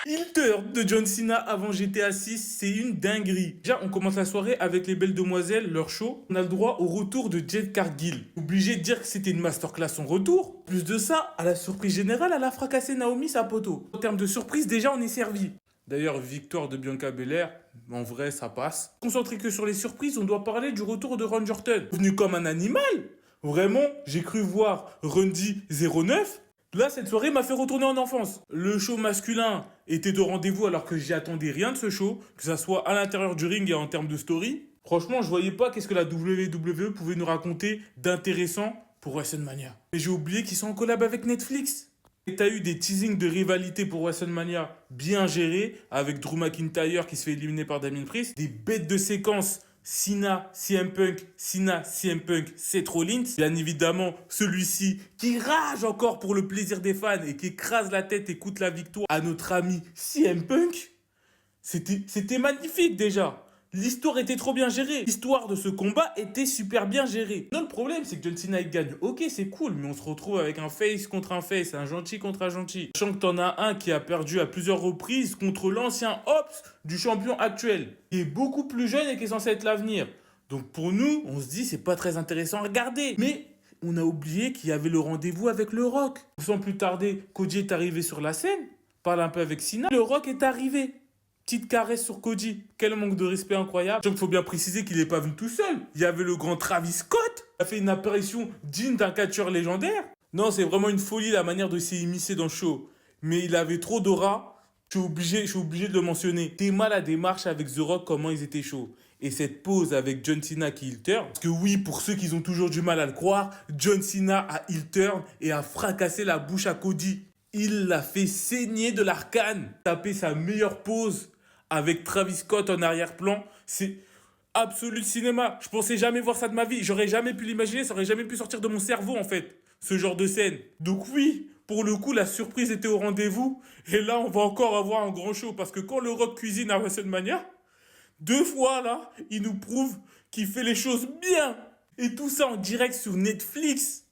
Il turn de John Cena avant GTA 6, c'est une dinguerie. Déjà, on commence la soirée avec les belles demoiselles, leur show. On a le droit au retour de Jade Cargill. Obligé de dire que c'était une masterclass son retour. Plus de ça, à la surprise générale, elle a fracassé Naomi, sa poteau. En termes de surprise, déjà, on est servi. D'ailleurs, victoire de Bianca Belair, en vrai, ça passe. Concentré que sur les surprises, on doit parler du retour de Randy Orton. Venu comme un animal. Vraiment, j'ai cru voir Randy 09. Là, cette soirée m'a fait retourner en enfance. Le show masculin était au rendez-vous alors que j'y attendais rien de ce show, que ça soit à l'intérieur du ring et en termes de story. Franchement, je voyais pas qu'est-ce que la WWE pouvait nous raconter d'intéressant pour WrestleMania. Et j'ai oublié qu'ils sont en collab avec Netflix. Et t'as eu des teasings de rivalité pour WrestleMania bien gérés, avec Drew McIntyre qui se fait éliminer par Damien Priest, des bêtes de séquences Cena, CM Punk, Cena, CM Punk, Seth Rollins. Bien évidemment, celui-ci qui rage encore pour le plaisir des fans et qui écrase la tête et coûte la victoire à notre ami CM Punk. C'était magnifique déjà. L'histoire était trop bien gérée. L'histoire de ce combat était super bien gérée. Non, le problème, c'est que John Cena il gagne. Ok, c'est cool, mais on se retrouve avec un face contre un face, un gentil contre un gentil. Sachant que t'en as un qui a perdu à plusieurs reprises contre l'ancien Ops du champion actuel, qui est beaucoup plus jeune et qui est censé être l'avenir. Donc pour nous, on se dit c'est pas très intéressant à regarder. Mais on a oublié qu'il y avait le rendez-vous avec le Rock. Sans plus tarder, Cody est arrivé sur la scène, parle un peu avec Cena. Le Rock est arrivé. Petite caresse sur Cody. Quel manque de respect incroyable. Donc, il faut bien préciser qu'il n'est pas venu tout seul. Il y avait le grand Travis Scott. Il a fait une apparition digne d'un catcheur légendaire. Non, c'est vraiment une folie la manière de s'immiscer dans le show. Mais il avait trop d'aura. Je suis obligé de le mentionner. T'es mal à des marches avec The Rock, comment ils étaient chauds. Et cette pause avec John Cena qui heel turn. Parce que oui, pour ceux qui ont toujours du mal à le croire, John Cena a heel turn et a fracassé la bouche à Cody. Il l'a fait saigner de l'arcane. Taper sa meilleure pose avec Travis Scott en arrière-plan, c'est absolu cinéma. Je pensais jamais voir ça de ma vie. J'aurais jamais pu l'imaginer, ça aurait jamais pu sortir de mon cerveau en fait, ce genre de scène. Donc oui, pour le coup, la surprise était au rendez-vous. Et là, on va encore avoir un grand show parce que quand le Rock cuisine à WrestleMania, deux fois là, il nous prouve qu'il fait les choses bien. Et tout ça en direct sur Netflix.